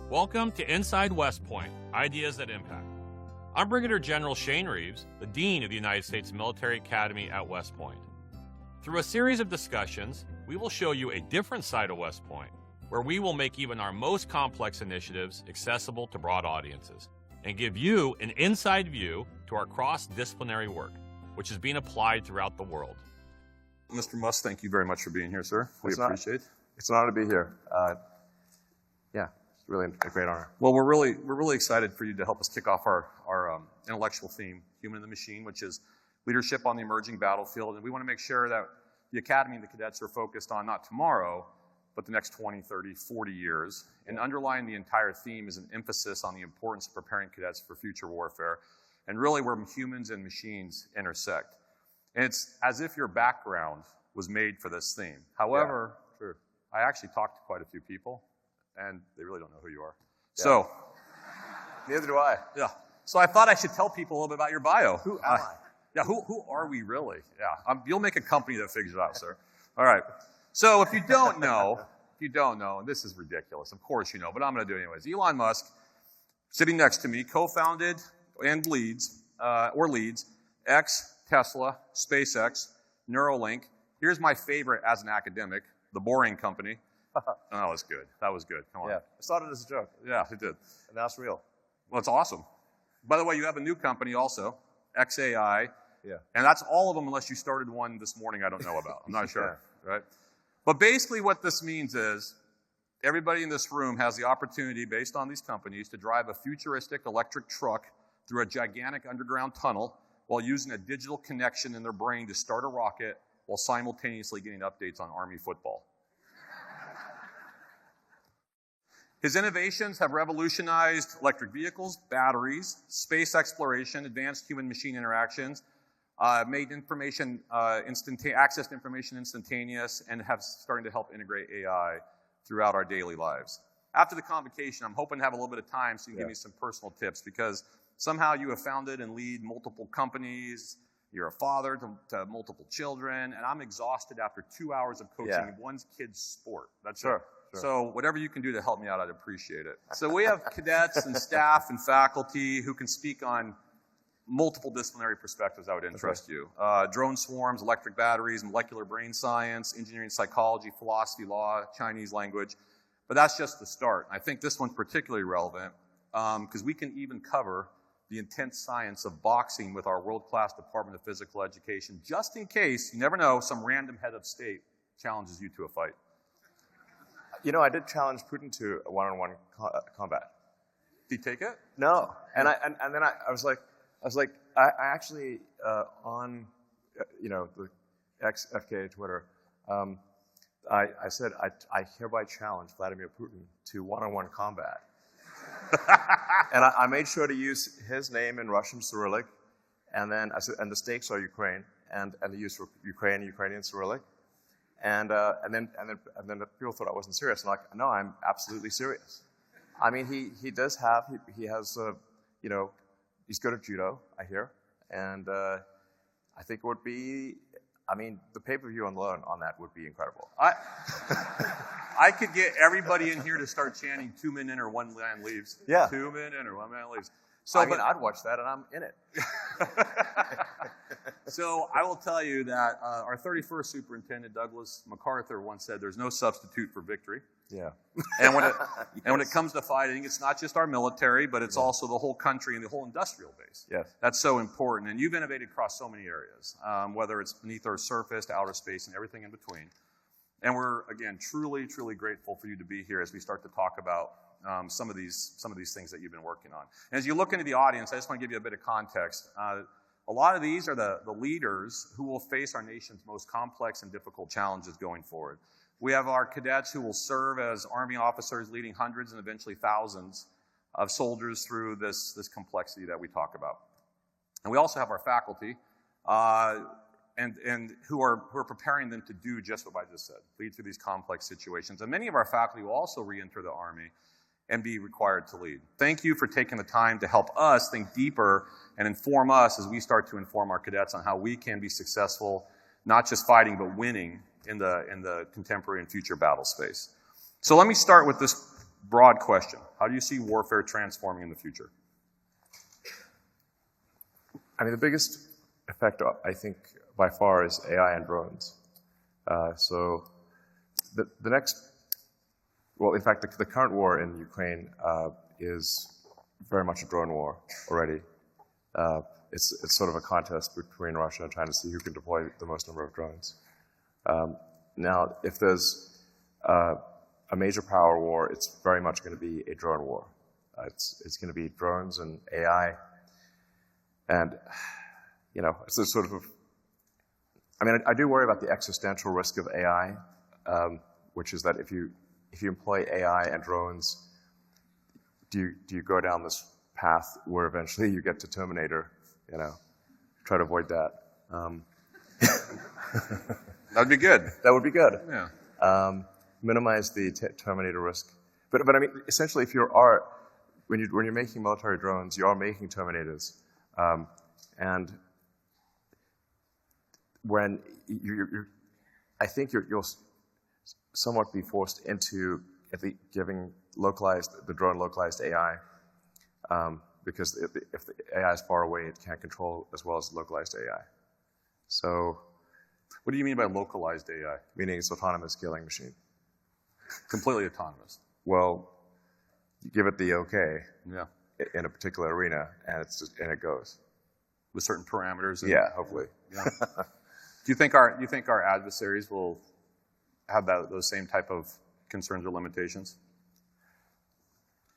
Welcome to Inside West Point, Ideas That Impact. I'm Brigadier General Shane Reeves, the Dean of the United States Military Academy at West Point. Through a series of discussions, we will show you a different side of West Point, where we will make even our most complex initiatives accessible to broad audiences, and give you an inside view to our cross-disciplinary work, which is being applied throughout the world. Mr. Musk, thank you very much for being here, sir. We appreciate it. It's an honor to be here. It's really a great honor. Well, we're really excited for you to help us kick off our intellectual theme, Human in the Machine, which is leadership on the emerging battlefield. And we want to make sure that the Academy and the cadets are focused on not tomorrow, but the next 20, 30, 40 years. And underlying the entire theme is an emphasis on the importance of preparing cadets for future warfare, and really where humans and machines intersect. And it's as if your background was made for this theme. However, I actually talked to quite a few people, and they really don't know who you are. Yeah. So, neither do I. Yeah. So I thought I should tell people a little bit about your bio. Who am I? Yeah, who are we really? Yeah, you'll make a company that figures it out, sir. All right. So if you don't know, and this is ridiculous, of course you know, but I'm going to do it anyways. Elon Musk, sitting next to me, co-founded and leads X, Tesla, SpaceX, Neuralink. Here's my favorite as an academic, The Boring Company. Oh, that was good. That was good. Come on. Yeah. It started as a joke. Yeah, it did. And now it's real. Well, it's awesome. By the way, you have a new company also, XAI. Yeah. And that's all of them unless you started one this morning I don't know about. I'm not sure. Yeah. Right? But basically what this means is everybody in this room has the opportunity, based on these companies, to drive a futuristic electric truck through a gigantic underground tunnel while using a digital connection in their brain to start a rocket while simultaneously getting updates on Army football. His innovations have revolutionized electric vehicles, batteries, space exploration, advanced human-machine interactions, made information access to information instantaneous, and have starting to help integrate AI throughout our daily lives. After the convocation, I'm hoping to have a little bit of time so you can give me some personal tips, because somehow you have founded and lead multiple companies. You're a father to multiple children, and I'm exhausted after 2 hours of coaching one kid's sport. That's Sure. it. So whatever you can do to help me out, I'd appreciate it. So we have cadets and staff and faculty who can speak on multiple disciplinary perspectives that would interest you. Drone swarms, electric batteries, molecular brain science, engineering, psychology, philosophy, law, Chinese language. But that's just the start. I think this one's particularly relevant because we can even cover the intense science of boxing with our world-class Department of Physical Education, just in case, you never know, some random head of state challenges you to a fight. You know, I did challenge Putin to a one-on-one combat. Did he take it? No. And then I was like, I actually on the FK Twitter, I said I hereby challenge Vladimir Putin to one-on-one combat. And I made sure to use his name in Russian Cyrillic, and then I said, and the stakes are Ukraine, and the use for Ukrainian Cyrillic. And then people thought I wasn't serious. I'm like, no, I'm absolutely serious. I mean, he has he's good at judo, I hear, and I think it would be, the pay-per-view alone on that would be incredible. I could get everybody in here to start chanting 2 men in or 1 man leaves. Yeah. 2 men in or 1 man leaves. So I'd watch that, and I'm in it. So I will tell you that our 31st superintendent, Douglas MacArthur, once said, "There's no substitute for victory." Yeah. And when it comes to fighting, it's not just our military, but it's also the whole country and the whole industrial base. Yes. That's so important. And you've innovated across so many areas, whether it's beneath our surface, to outer space, and everything in between. And we're, again, truly, truly grateful for you to be here as we start to talk about some of these things that you've been working on. And as you look into the audience, I just want to give you a bit of context. A lot of these are the leaders who will face our nation's most complex and difficult challenges going forward. We have our cadets who will serve as Army officers leading hundreds and eventually thousands of soldiers through this complexity that we talk about. And we also have our faculty and who are preparing them to do just what I just said, lead through these complex situations. And many of our faculty will also re-enter the Army and be required to lead. Thank you for taking the time to help us think deeper and inform us as we start to inform our cadets on how we can be successful, not just fighting, but winning in the contemporary and future battle space. So let me start with this broad question. How do you see warfare transforming in the future? I mean, the biggest effect, I think, by far is AI and drones. So the next, well, in fact, the current war in Ukraine is very much a drone war already. It's sort of a contest between Russia and China to see who can deploy the most number of drones. Now, if there's a major power war, it's very much going to be a drone war. It's going to be drones and AI. And, you know, it's a sort of, I mean, I do worry about the existential risk of AI, which is that if you employ AI and drones, do you go down this path where eventually you get to Terminator, you know? Try to avoid that. That'd be good. That would be good. Yeah. Minimize the Terminator risk. But I mean, essentially, if when you're making military drones, you are making Terminators. And when I think you'll somewhat be forced into giving the drone localized AI, because if the AI is far away, it can't control as well as localized AI. So, what do you mean by localized AI? Meaning it's autonomous killing machine. Completely autonomous. Well, you give it the okay. Yeah. In a particular arena, and it goes with certain parameters. Yeah, hopefully. Yeah. Do you think our adversaries will have those same type of concerns or limitations?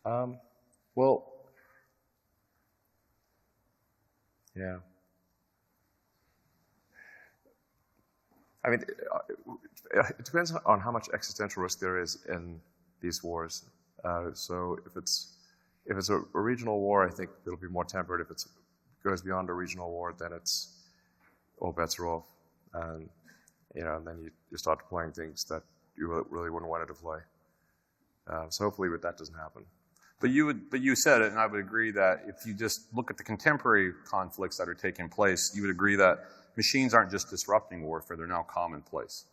Well, yeah. I mean, it depends on how much existential risk there is in these wars. So if it's a regional war, I think it'll be more tempered. If it goes beyond a regional war, then it's all bets are off. And, you know, and then you start deploying things that you really wouldn't want to deploy. So hopefully that doesn't happen. But you said it, and I would agree that if you just look at the contemporary conflicts that are taking place, you would agree that machines aren't just disrupting warfare; they're now commonplace.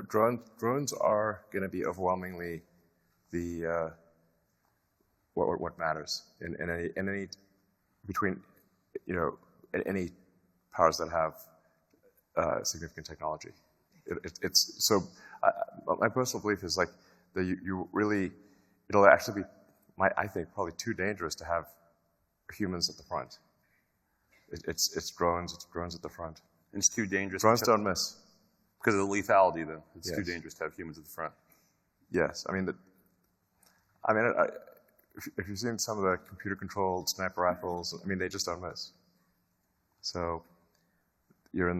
Drones are going to be overwhelmingly the what matters in any between, you know, any powers that have significant technology. It's so. My personal belief is like that it'll actually be, I think, probably too dangerous to have humans at the front. It's drones at the front. It's too dangerous. Drones don't miss. Because of the lethality, then. It's Yes. too dangerous to have humans at the front. Yes. If you've seen some of the computer-controlled sniper rifles, I mean, they just don't miss. So you're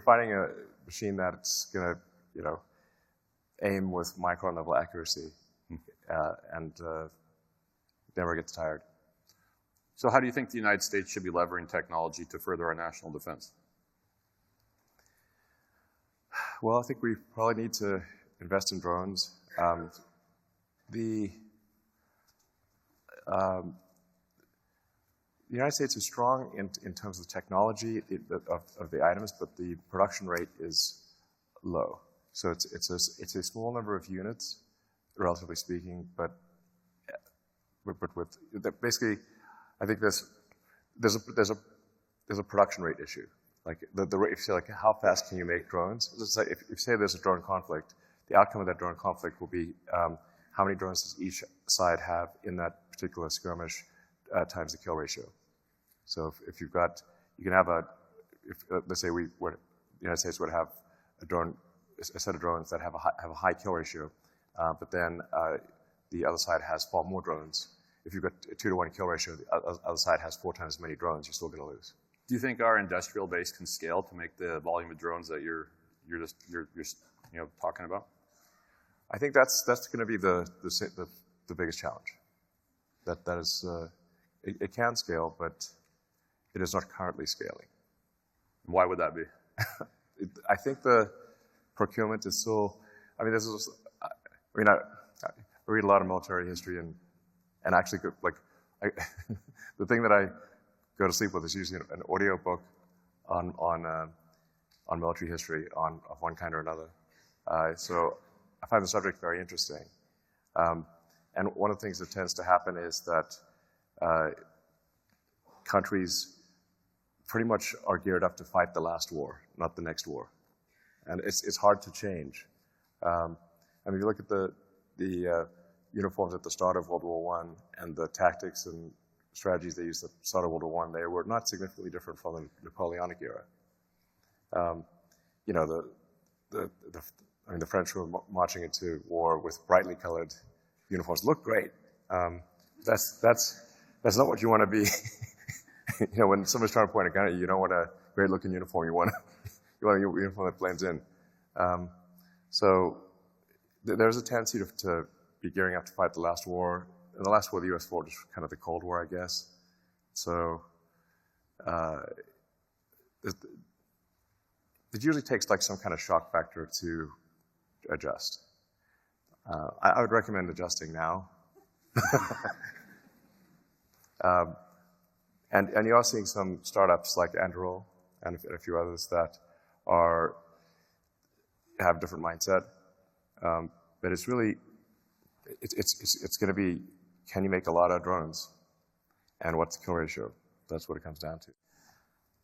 fighting a machine that's going to, you know, aim with micron-level accuracy and never gets tired. So how do you think the United States should be leveraging technology to further our national defense? Well, I think we probably need to invest in drones. The United States is strong in terms of the technology of the items, but the production rate is low. So it's a small number of units, relatively speaking, but with basically, I think there's a production rate issue. Like the rate, if you say like how fast can you make drones? It's like if you say there's a drone conflict, the outcome of that drone conflict will be how many drones does each side have in that particular skirmish times the kill ratio. So if you've got, you can have let's say the United States would have a set of drones that have a high kill ratio, but then the other side has far more drones. If you've got a 2-to-1 kill ratio, the other side has 4 times as many drones, you're still going to lose. Do you think our industrial base can scale to make the volume of drones that you're talking about? I think that's going to be the biggest challenge. That is, it can scale, but it is not currently scaling. Why would that be? I think the procurement is still. I mean, I read a lot of military history and actually the thing that I go to sleep with is usually an audio book on military history of one kind or another. So I find the subject very interesting. And one of the things that tends to happen is that countries pretty much are geared up to fight the last war, not the next war. And it's hard to change. I mean, if you look at the uniforms at the start of World War I and the tactics and strategies they used at the start of World War I, they were not significantly different from the Napoleonic era. You know, the French were marching into war with brightly colored uniforms. Looked great. That's not what you want to be. You know, when somebody's trying to point a gun at you, you don't want a great-looking uniform. You want a uniform that blends in. So there's a tendency to be gearing up to fight the last war. And the last war, the U.S. fought, was kind of the Cold War, I guess. So it usually takes like some kind of shock factor to adjust. I would recommend adjusting now. And you are seeing some startups like Anduril and a few others that have a different mindset. But it's really, it's going to be, can you make a lot of drones? And what's the kill ratio? That's what it comes down to.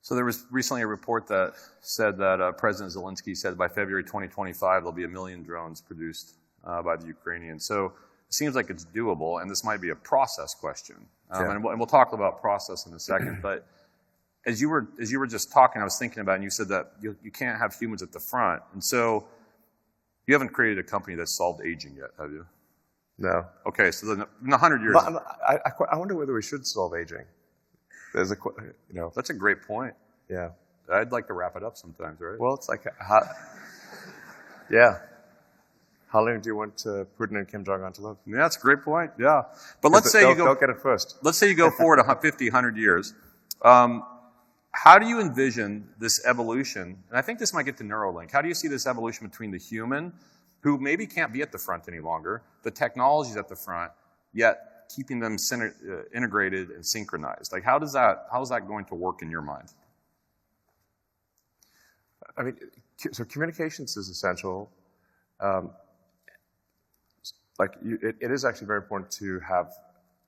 So there was recently a report that said that President Zelensky said by February 2025 there'll be 1 million drones produced by the Ukrainians. So it seems like it's doable, and this might be a process question. And we'll talk about process in a second. But as you were just talking, I was thinking about it, and you said that you can't have humans at the front. And so you haven't created a company that's solved aging yet, have you? No. Okay, so then in 100 years... I wonder whether we should solve aging. There's That's a great point. Yeah. I'd like to wrap it up sometimes, right? Well, it's like, yeah. How long do you want Putin and Kim Jong-un to live? Yeah, that's a great point. Yeah. But let's say you go... Don't get it first. Let's say you go forward 50, 100 years. How do you envision this evolution? And I think this might get to Neuralink. How do you see this evolution between the human, who maybe can't be at the front any longer, the technology's at the front, yet keeping them integrated and synchronized? Like, how is that going to work in your mind? I mean, so communications is essential. It is actually very important to have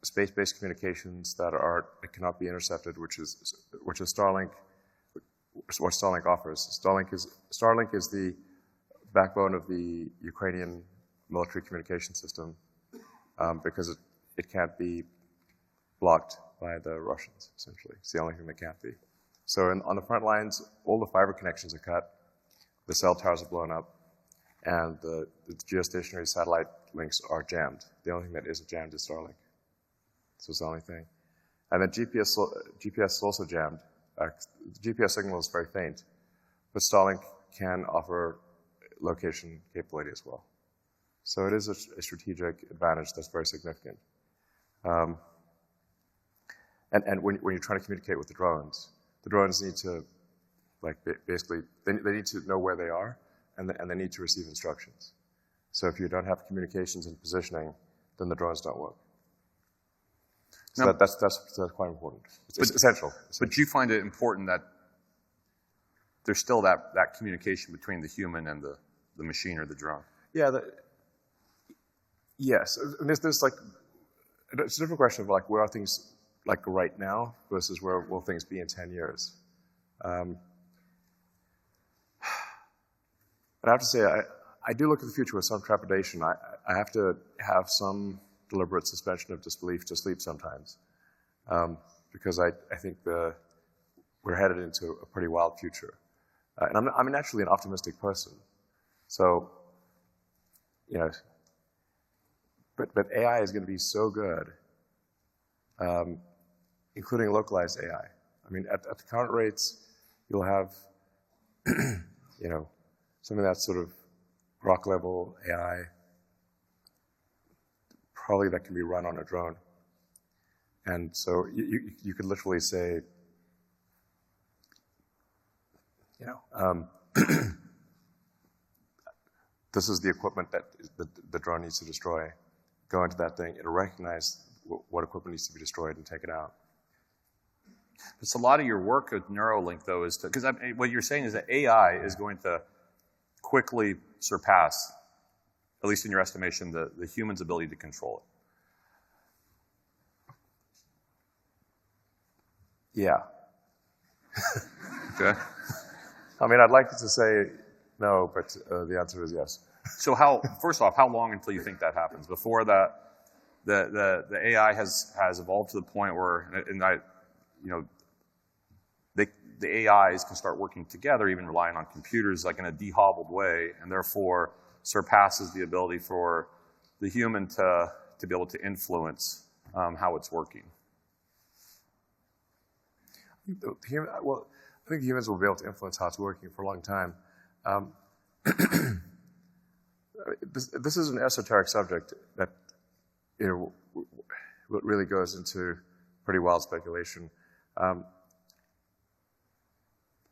space-based communications that cannot be intercepted, which is Starlink. What Starlink offers. Starlink is the backbone of the Ukrainian military communication system because it can't be blocked by the Russians. Essentially, it's the only thing that can't be. So on the front lines, all the fiber connections are cut, the cell towers are blown up, and the geostationary satellite links are jammed. The only thing that isn't jammed is Starlink. So it's the only thing. And then GPS is also jammed. The GPS signal is very faint, but Starlink can offer location capability as well. So it is a strategic advantage that's very significant. And when you're trying to communicate with the drones need to, basically, they need to know where they are, and they need to receive instructions. So if you don't have communications and positioning, then the drones don't work. So now, that's quite important. It's essential. But you find it important that there's still that communication between the human and the machine or the drone. Yeah. Yes. And there's it's a different question of where are things right now versus where will things be in 10 years. And I have to say, I do look at the future with some trepidation. I have to have some deliberate suspension of disbelief to sleep sometimes, because I think we're headed into a pretty wild future. And I'm naturally an optimistic person, so but AI is going to be so good, including localized AI. I mean, at the current rates, you'll have something that's sort of rock level AI. Probably that can be run on a drone. And so you could literally say, this is the equipment that the drone needs to destroy. Go into that thing, it'll recognize what equipment needs to be destroyed and take it out. It's a lot of your work with Neuralink, though, is because what you're saying is that AI is going to quickly surpass at least in your estimation, the human's ability to control it? Yeah. Okay. I mean, I'd like to say no, but the answer is yes. So first off, how long until you think that happens? Before that, the AI has evolved to the point where, the AIs can start working together, even relying on computers, like in a dehobbled way, and therefore surpasses the ability for the human to be able to influence how it's working. Well, I think humans will be able to influence how it's working for a long time. This is an esoteric subject that really goes into pretty wild speculation.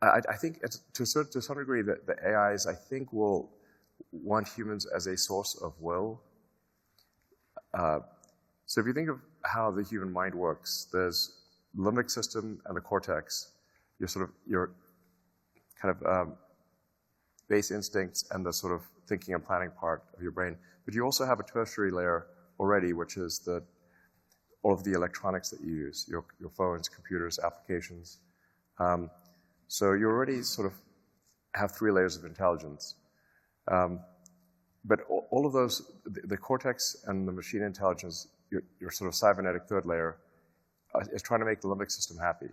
I think to some degree that the AIs, I think, will want humans as a source of will. So if you think of how the human mind works, there's the limbic system and the cortex, your kind of base instincts and the sort of thinking and planning part of your brain. But you also have a tertiary layer already, which is all of the electronics that you use, your phones, computers, applications. So you already sort of have 3 layers of intelligence. But all of those, the cortex and the machine intelligence, your sort of cybernetic third layer, is trying to make the limbic system happy,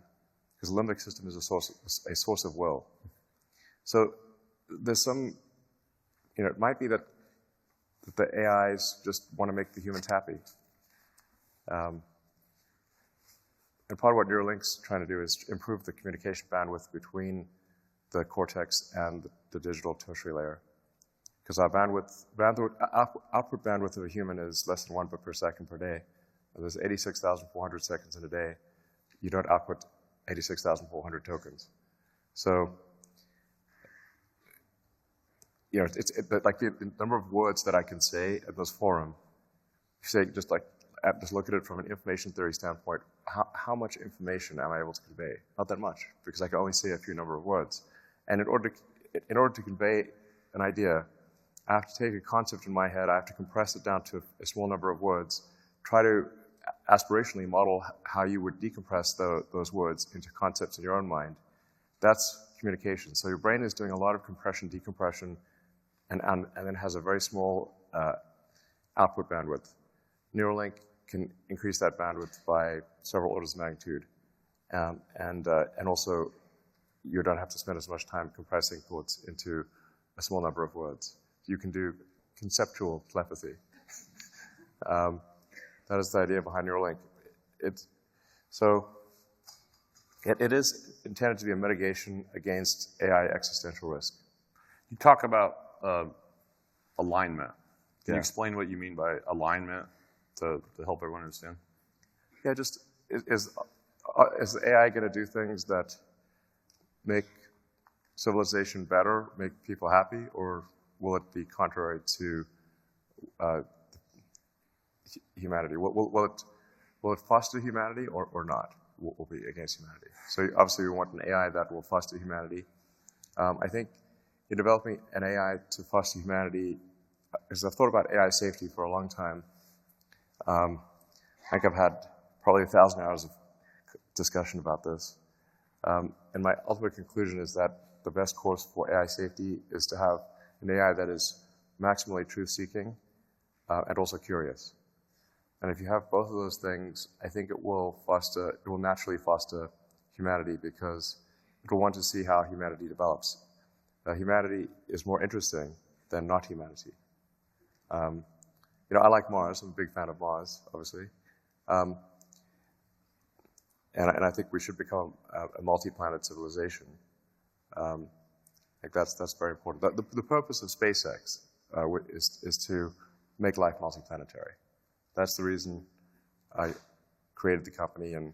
because the limbic system is a source of will. So there's some, it might be that the AIs just want to make the humans happy. And part of what Neuralink's trying to do is improve the communication bandwidth between the cortex and the digital tertiary layer. Because our output bandwidth of a human is less than 1 bit per second per day. And there's 86,400 seconds in a day. You don't output 86,400 tokens. So, it's like the number of words that I can say at this forum. You say just look at it from an information theory standpoint. How much information am I able to convey? Not that much, because I can only say a few number of words. And in order to convey an idea, I have to take a concept in my head, I have to compress it down to a small number of words, try to aspirationally model how you would decompress those words into concepts in your own mind. That's communication. So your brain is doing a lot of compression, decompression, and then has a very small output bandwidth. Neuralink can increase that bandwidth by several orders of magnitude. And also, you don't have to spend as much time compressing thoughts into a small number of words. You can do conceptual telepathy. That is the idea behind Neuralink. It is intended to be a mitigation against AI existential risk. You talk about alignment. Can Yeah. you explain what you mean by alignment to help everyone understand? Yeah, just is the AI going to do things that make civilization better, make people happy, or will it be contrary to humanity? Will it foster humanity or not? Will be against humanity. So obviously we want an AI that will foster humanity. I think in developing an AI to foster humanity, because I've thought about AI safety for a long time, I think I've had probably 1,000 hours of discussion about this. And my ultimate conclusion is that the best course for AI safety is to have an AI that is maximally truth-seeking and also curious. And if you have both of those things, I think it will naturally foster humanity, because it will want to see how humanity develops. Humanity is more interesting than not humanity. I like Mars. I'm a big fan of Mars, obviously. And I think we should become a multi-planet civilization. I think that's very important. The purpose of SpaceX is to make life multi-planetary. That's the reason I created the company, and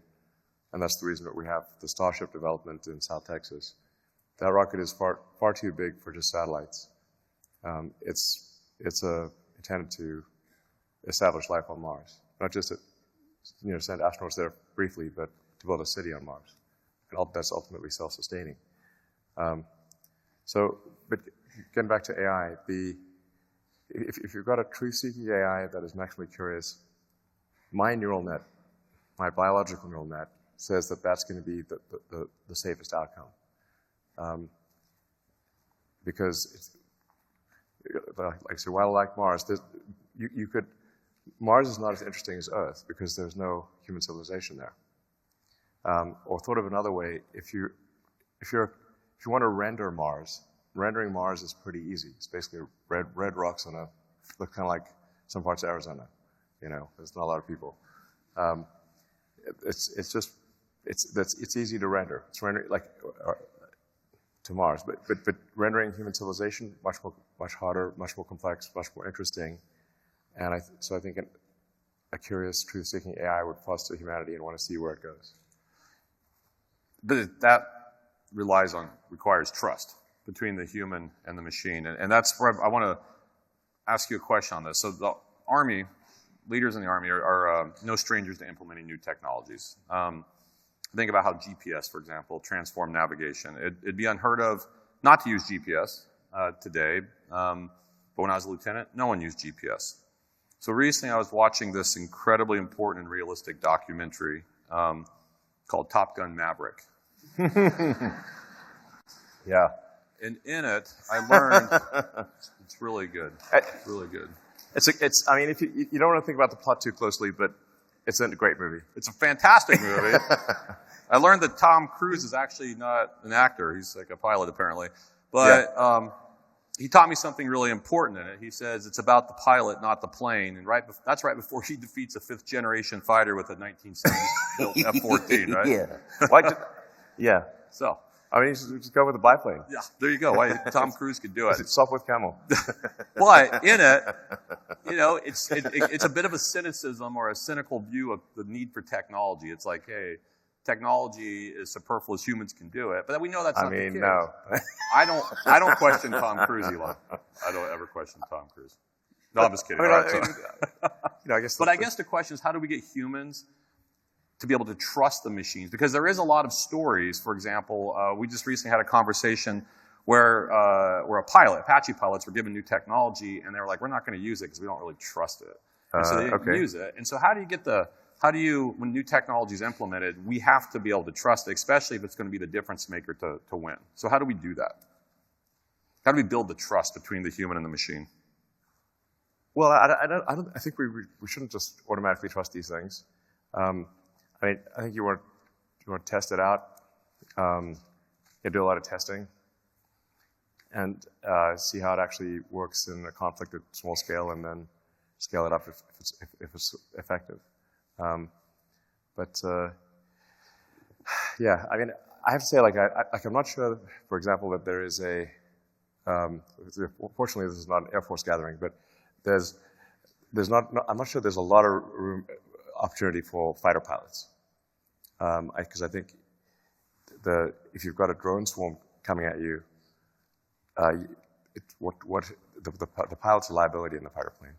that's the reason that we have the Starship development in South Texas. That rocket is far too big for just satellites. It's intended to establish life on Mars, not just send astronauts there briefly, but to build a city on Mars, and that's ultimately self-sustaining. But getting back to AI, if you've got a truth-seeking AI that is maximally curious, my neural net, my biological neural net, says that that's going to be the safest outcome. Because, like I said, while I like Mars, Mars is not as interesting as Earth because there's no human civilization there. Or thought of another way, if you want to render Mars, rendering Mars is pretty easy. It's basically red rocks look kind of like some parts of Arizona. There's not a lot of people. It's easy to render. It's rendering to Mars, but rendering human civilization much harder, much more complex, much more interesting. And so I think a curious, truth-seeking AI would foster humanity and want to see where it goes. But that requires trust between the human and the machine. And that's where I want to ask you a question on this. So the Army, leaders in the Army are no strangers to implementing new technologies. Think about how GPS, for example, transformed navigation. It'd be unheard of not to use GPS today, but when I was a lieutenant, no one used GPS. So recently I was watching this incredibly important and realistic documentary called Top Gun Maverick. Yeah. And in it, I learned it's really good. It's really good. I mean, if you don't want to think about the plot too closely, but it's a great movie. It's a fantastic movie. I learned that Tom Cruise is actually not an actor. He's like a pilot, apparently. But he taught me something really important in it. He says it's about the pilot, not the plane. And that's right before he defeats a fifth-generation fighter with a 1970s F-14, right? Yeah. So. I mean, just go with the biplane. Yeah, there you go. Tom Cruise could do it. Stop with camel. But in it, it's a bit of a cynicism or a cynical view of the need for technology. It's like, hey, technology is superfluous. Humans can do it, but we know that's not the case. No. I don't question Tom Cruise, Elon. I don't ever question Tom Cruise. No, I'm just kidding. I guess the question is, how do we get humans to be able to trust the machines? Because there is a lot of stories. For example, we just recently had a conversation where Apache pilots were given new technology, and they were like, we're not going to use it because we don't really trust it. And so they didn't use it. And so when new technology is implemented, we have to be able to trust it, especially if it's going to be the difference maker to win. So how do we do that? How do we build the trust between the human and the machine? Well, I think we shouldn't just automatically trust these things. I think you want to test it out. You do a lot of testing and see how it actually works in a conflict at small scale, and then scale it up if it's effective. I mean, I have to say, I'm not sure, for example, that there is fortunately this is not an Air Force gathering, but I'm not sure there's a lot of opportunity for fighter pilots. Because I think if you've got a drone swarm coming at you, the pilot's a liability in the fighter plane,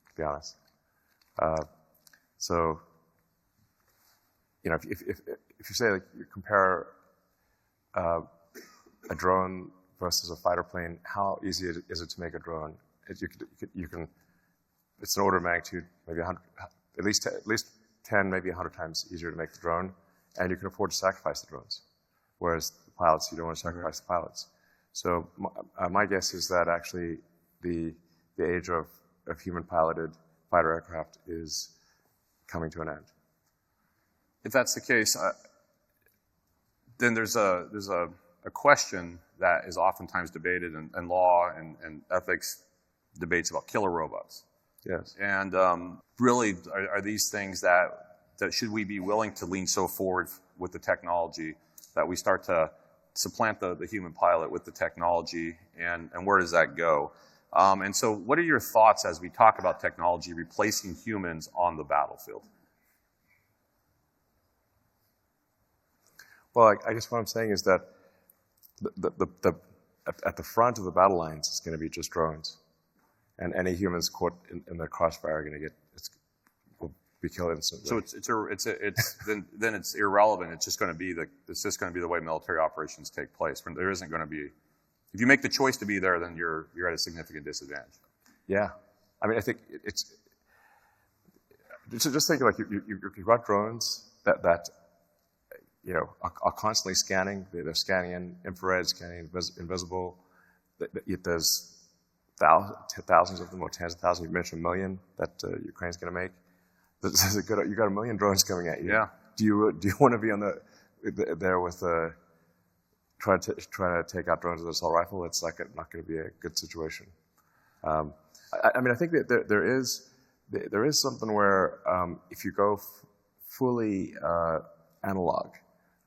to be honest. So, if you say you compare a drone versus a fighter plane, how easy is it to make a drone? It's an order of magnitude, maybe 100, at least 10, maybe 100 times easier to make the drone, and you can afford to sacrifice the drones. Whereas the pilots, you don't want to sacrifice the pilots. So my guess is that actually the age of human-piloted fighter aircraft is coming to an end. If that's the case, then there's a question that is oftentimes debated in law and ethics debates about killer robots. Yes. And really, are these things that should we be willing to lean so forward with the technology that we start to supplant the human pilot with the technology, and where does that go? And so what are your thoughts as we talk about technology replacing humans on the battlefield? Well, I guess what I'm saying is that at the front of the battle lines, it's going to be just drones. And any humans caught in the crossfire are going to will be killed instantly. So then it's irrelevant. It's just going to be the way military operations take place. There isn't going to be, if you make the choice to be there, then you're at a significant disadvantage. Yeah. I mean, I think it's just think like you've got drones that you know are constantly scanning. They're scanning in infrared, scanning invisible. There's thousands of them, or tens of thousands. You mentioned 1 million that Ukraine's going to make. You got 1 million drones coming at you. Yeah. Do you want to be on there with trying to take out drones with an assault rifle? It's like not going to be a good situation. I mean, I think that there is something where if you go fully analog,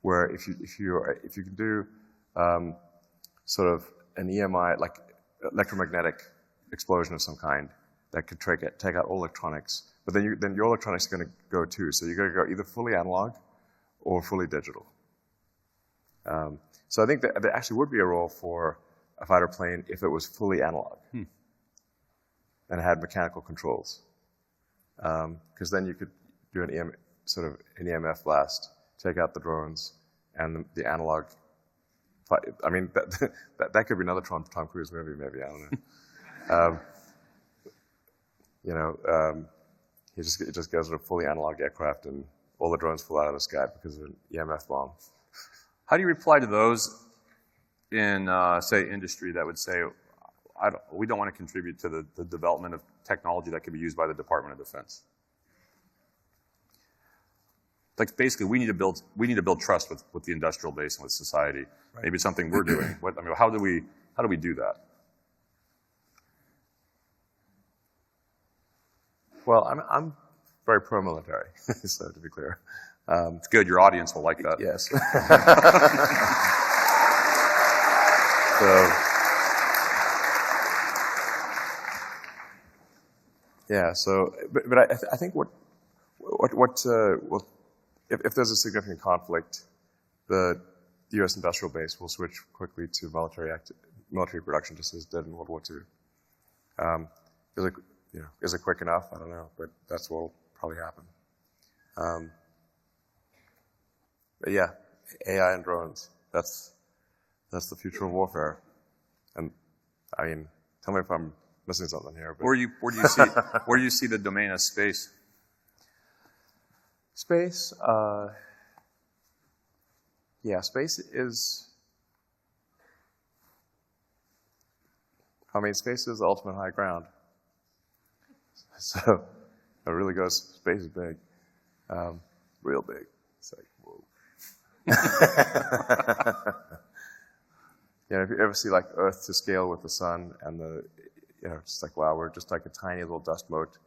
where if you can do sort of an EMI, like electromagnetic explosion of some kind that could take out all electronics, but then your electronics are going to go too. So you're going to go either fully analog or fully digital. So I think that there actually would be a role for a fighter plane if it was fully analog and had mechanical controls, because then you could do an EMF blast, take out the drones, and the analog. I mean, that could be another Tom Cruise movie, maybe. I don't know. He just goes with a fully analog aircraft, and all the drones fall out of the sky because of an EMF bomb. How do you reply to those in, say, industry that would say, we don't want to contribute to the development of technology that could be used by the Department of Defense? Like basically, we need to build trust with the industrial base and with society. Right. Maybe it's something we're doing. How do we do that? Well, I'm very pro-military, so to be clear. It's good. Your audience will like that. Yes. But I think if there's a significant conflict, the U.S. industrial base will switch quickly to military production, just as it did in World War II. Is it quick enough? I don't know, but that's what will probably happen. But yeah, AI and drones. That's the future of warfare. And I mean, tell me if I'm missing something here. But. Where do you see the domain of space? Space, space is. I mean, space is the ultimate high ground. So it really goes. Space is big, real big. It's like whoa. If you ever see like Earth to scale with the sun, and it's like wow, we're just like a tiny little dust mote,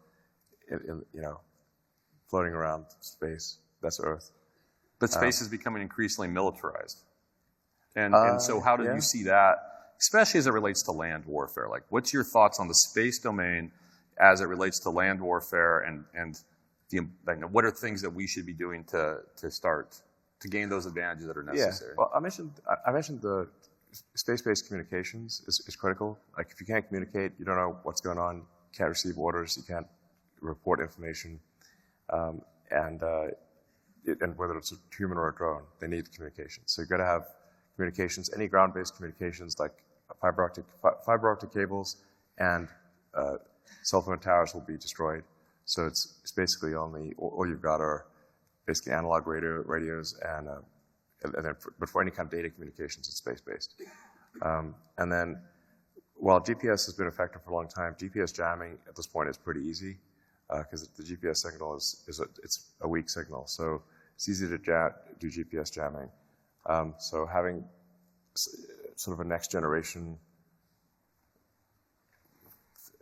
floating around space. That's Earth. But space is becoming increasingly militarized, and so how do you see that, especially as it relates to land warfare? Like, what's your thoughts on the space domain as it relates to land warfare, and what are things that we should be doing to start to gain those advantages that are necessary? Yeah. Well, I mentioned the space-based communications is critical. Like, if you can't communicate, you don't know what's going on, you can't receive orders, you can't report information, and whether it's a human or a drone, they need communication. So you've got to have communications, any ground-based communications like fiber optic cables, and cell phone towers will be destroyed. So it's basically all you've got are basically analog radios, but for any kind of data communications, it's space-based. And then, while GPS has been effective for a long time, GPS jamming at this point is pretty easy because the GPS signal it's a weak signal, so it's easy to do GPS jamming. So having sort of a next generation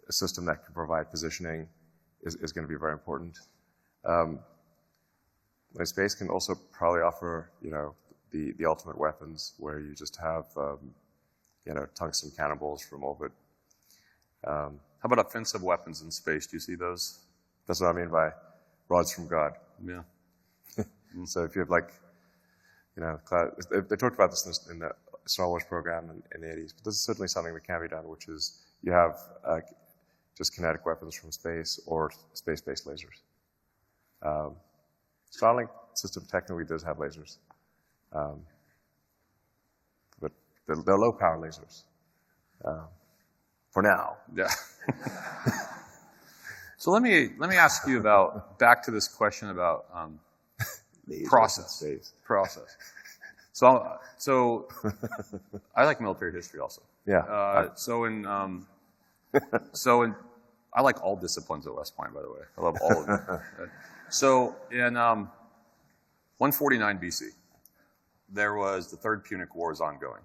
system that can provide positioning is going to be very important. Space can also probably offer, the ultimate weapons where you just have, tungsten cannonballs from orbit. How about offensive weapons in space? Do you see those? That's what I mean by rods from God. Yeah. So if you have they talked about this in the Star Wars program in the 80s, but this is certainly something that can be done, which is you have just kinetic weapons from space or space-based lasers. Starlink system technically does have lasers, but they're low-power lasers for now. Yeah. So let me ask you about, back to this question about process. So I like military history also. Yeah. I like all disciplines at West Point, by the way. I love all of them. So in 149 BC, there was the Third Punic War is ongoing.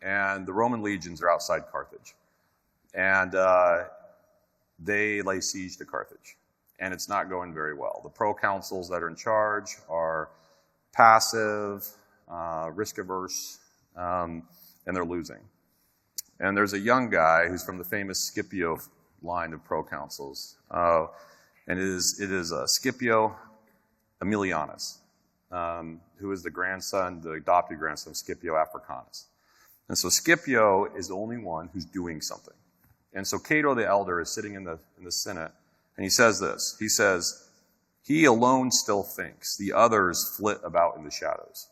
And the Roman legions are outside Carthage. And they lay siege to Carthage. And it's not going very well. The proconsuls that are in charge are passive, risk-averse, and they're losing. And there's a young guy who's from the famous Scipio line of proconsuls. And it is Scipio Aemilianus, who is the adopted grandson of Scipio Africanus. And so Scipio is the only one who's doing something. And so Cato the Elder is sitting in the Senate, and he says this. He says, "He alone still thinks. The others flit about in the shadows."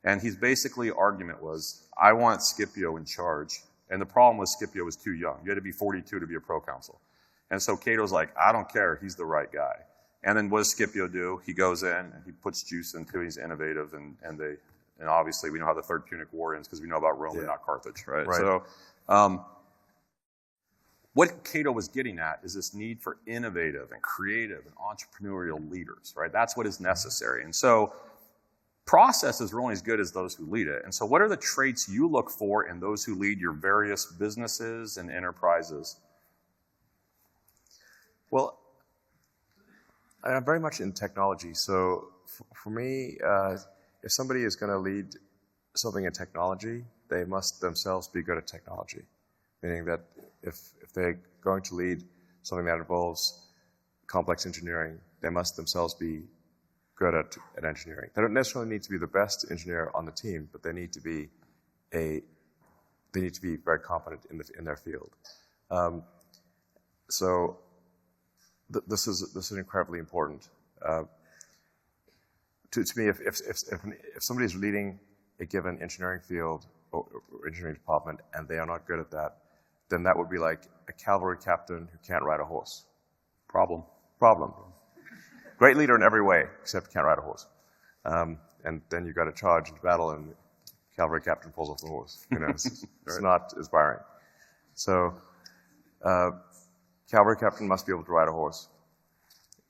And his basically argument was, I want Scipio in charge. And the problem was Scipio was too young. You had to be 42 to be a proconsul. And so Cato's like, I don't care. He's the right guy. And then what does Scipio do? He goes in and he puts juice into it. He's innovative. And obviously we know how the Third Punic War ends because we know about Rome and not Carthage, right? So what Cato was getting at is this need for innovative and creative and entrepreneurial leaders, right? That's what is necessary. And so processes are only as good as those who lead it. And so what are the traits you look for in those who lead your various businesses and enterprises? Well, I'm very much in technology. So for me, if somebody is going to lead something in technology, they must themselves be good at technology. Meaning that if they're going to lead something that involves complex engineering, they must themselves be good at engineering. They don't necessarily need to be the best engineer on the team, but they need to be very competent in their field. This is incredibly important. To me, if somebody is leading a given engineering field or engineering department and they are not good at that, then that would be like a cavalry captain who can't ride a horse. Problem. Great leader in every way, except can't ride a horse. And then you got to charge into battle, and the cavalry captain falls off the horse. It's not inspiring. So, cavalry captain must be able to ride a horse.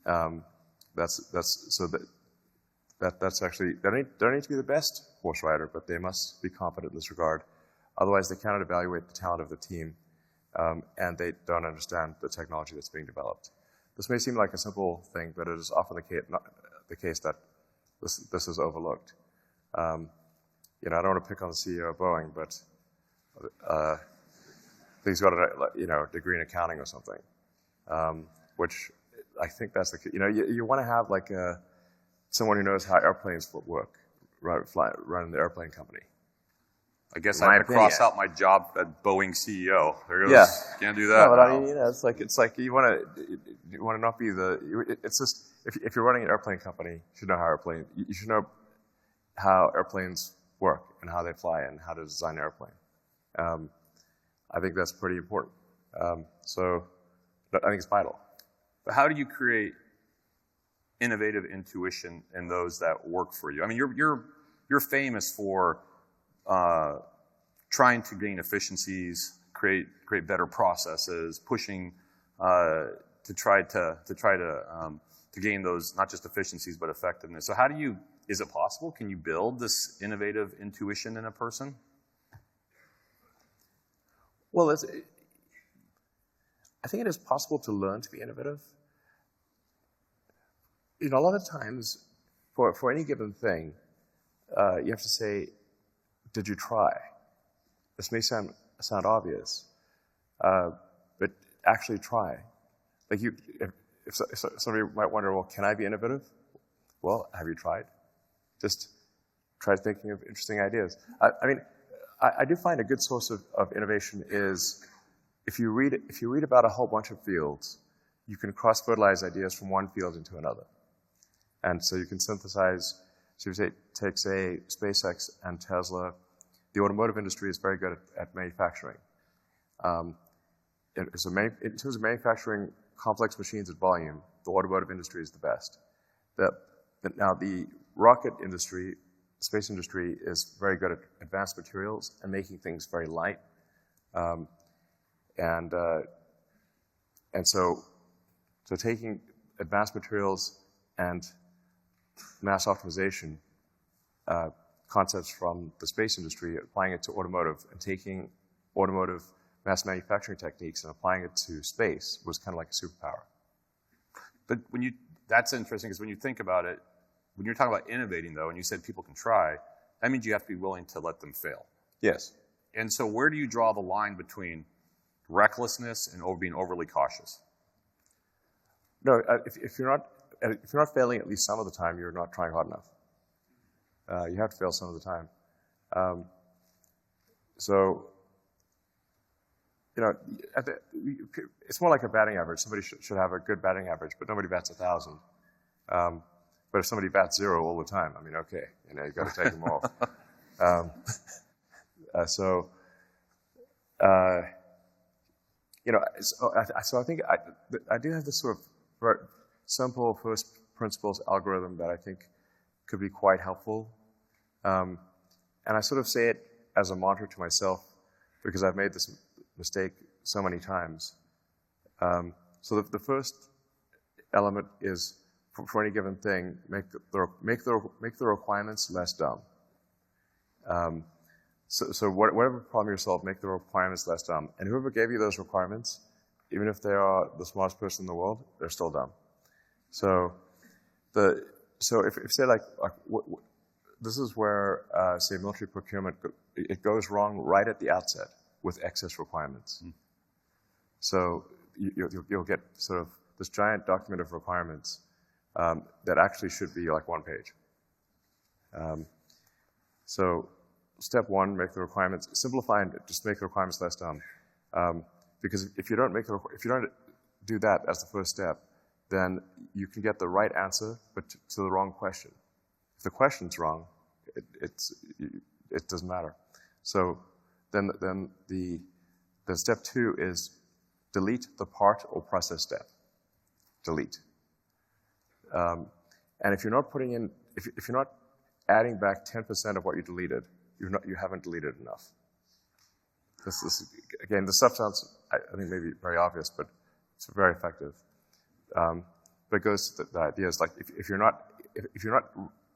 That's actually, they don't need to be the best horse rider, but they must be competent in this regard. Otherwise, they cannot evaluate the talent of the team, and they don't understand the technology that's being developed. This may seem like a simple thing, but it is often the case that this is overlooked. I don't want to pick on the CEO of Boeing, but he's got a degree in accounting or something, which I think that's the you want to have like someone who knows how airplanes work, running the airplane company. I guess I have to cross out my job at Boeing CEO. There goes. Yeah. Can't do that. No, but I mean, it's like you want to not be it's just if you're running an airplane company, you should know you should know how airplanes work and how they fly and how to design an airplane. I think that's pretty important. So I think it's vital. But how do you create innovative intuition in those that work for you? I mean, you're famous for trying to gain efficiencies, create better processes, pushing to try to gain those not just efficiencies but effectiveness. So is it possible? Can you build this innovative intuition in a person? Well, I think it is possible to learn to be innovative. A lot of times, for any given thing, you have to say, did you try? This may sound obvious, but actually try. Like if somebody might wonder, well, can I be innovative? Well, have you tried? Just try thinking of interesting ideas. I do find a good source of innovation is if you read about a whole bunch of fields, you can cross-fertilize ideas from one field into another. And so you can synthesize, so you take, say, SpaceX and Tesla. The automotive industry is very good at manufacturing. in terms of manufacturing complex machines at volume, the automotive industry is the best. Now, the rocket industry, space industry, is very good at advanced materials and making things very light. And so taking advanced materials and mass optimization concepts from the space industry, applying it to automotive, and taking automotive mass manufacturing techniques and applying it to space was kind of like a superpower. But that's interesting, because when you think about it, when you're talking about innovating, though, and you said people can try, that means you have to be willing to let them fail. Yes. And so where do you draw the line between recklessness and being overly cautious? No, if you're not failing at least some of the time, you're not trying hard enough. You have to fail some of the time. So, it's more like a batting average. Somebody should have a good batting average, but nobody bats 1,000. But if somebody bats 0 all the time, I mean, okay, you've got to take them off. So I think I do have this sort of very simple first principles algorithm that I think could be quite helpful. And I sort of say it as a mantra to myself because I've made this mistake so many times. So the first element is, for any given thing, make the requirements less dumb. So whatever problem you solve, make the requirements less dumb. And whoever gave you those requirements, even if they are the smartest person in the world, they're still dumb. So if say like this is where say military procurement, it goes wrong right at the outset with excess requirements. Mm. So you'll get sort of this giant document of requirements that actually should be like 1 page. So step 1, make the requirements, simplify and just make the requirements less dumb. Because if you don't do that as the first step, then you can get the right answer, but to the wrong question. If the question's wrong, it doesn't matter. So then the step 2 is delete the part or process step. Delete. And if you're not putting in, if you're not adding back 10% of what you deleted, you haven't deleted enough. Again, this stuff sounds, I think, maybe very obvious, but it's very effective. But it goes to the ideas like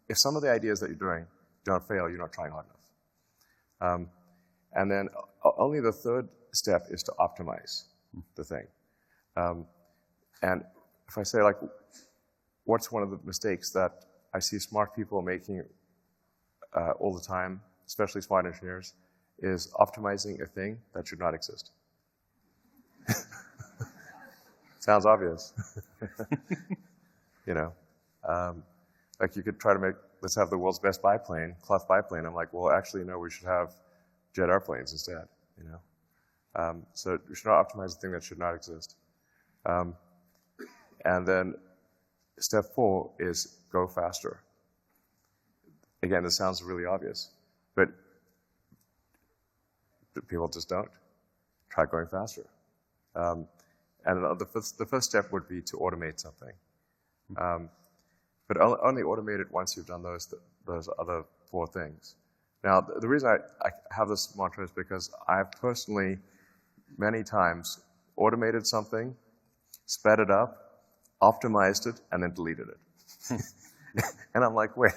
if some of the ideas that you're doing don't fail, you're not trying hard enough. And then only the third step is to optimize the thing. And if I say, like, what's one of the mistakes that I see smart people making all the time, especially smart engineers, is optimizing a thing that should not exist. Sounds obvious. Like you could try to let's have the world's best biplane, cloth biplane. I'm like, well, actually, no, we should have jet airplanes instead, So we should not optimize a thing that should not exist. And then step 4 is go faster. Again, this sounds really obvious, but people just don't. Try going faster. And the first step would be to automate something. But only automate it once you've done those other 4 things. Now, the reason I have this mantra is because I've personally, many times, automated something, sped it up, optimized it, and then deleted it. And I'm like, wait,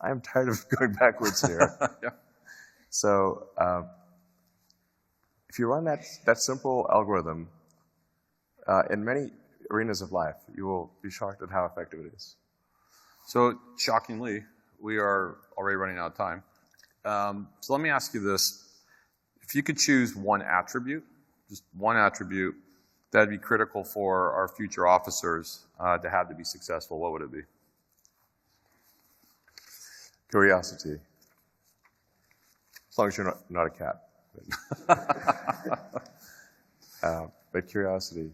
I'm tired of going backwards here. Yeah. So if you run that simple algorithm in many arenas of life, you will be shocked at how effective it is. So shockingly, we are already running out of time. So let me ask you this. If you could choose one attribute, just one attribute, that would be critical for our future officers to have to be successful, what would it be? Curiosity. As long as you're not a cat. But curiosity.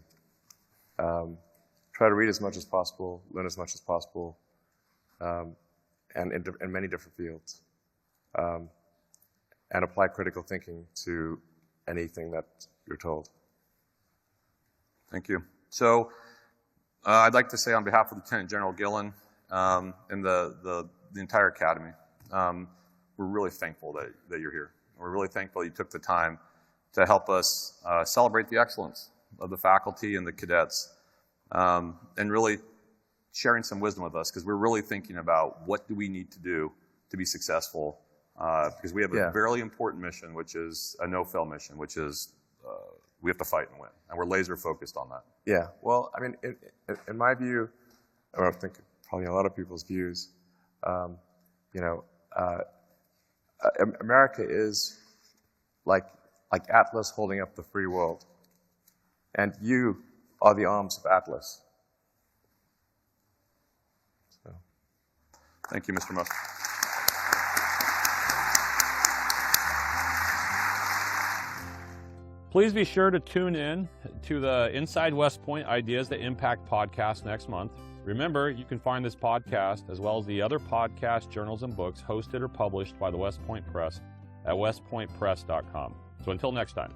Try to read as much as possible, learn as much as possible, and in many different fields. And apply critical thinking to anything that you're told. Thank you. So I'd like to say on behalf of Lieutenant General Gillen and the entire Academy, we're really thankful that you're here. We're really thankful you took the time to help us celebrate the excellence of the faculty and the cadets, and really sharing some wisdom with us, because we're really thinking about what do we need to do to be successful, because we have a very important mission, which is a no-fail mission, which is we have to fight and win, and we're laser focused on that. Yeah, well, I mean, in my view, or I think probably a lot of people's views, America is like Atlas holding up the free world, and you are the arms of Atlas. So. Thank you, Mr. Musk. Please be sure to tune in to the Inside West Point Ideas That Impact podcast next month. Remember, you can find this podcast as well as the other podcasts, journals, and books hosted or published by the West Point Press at westpointpress.com. So until next time.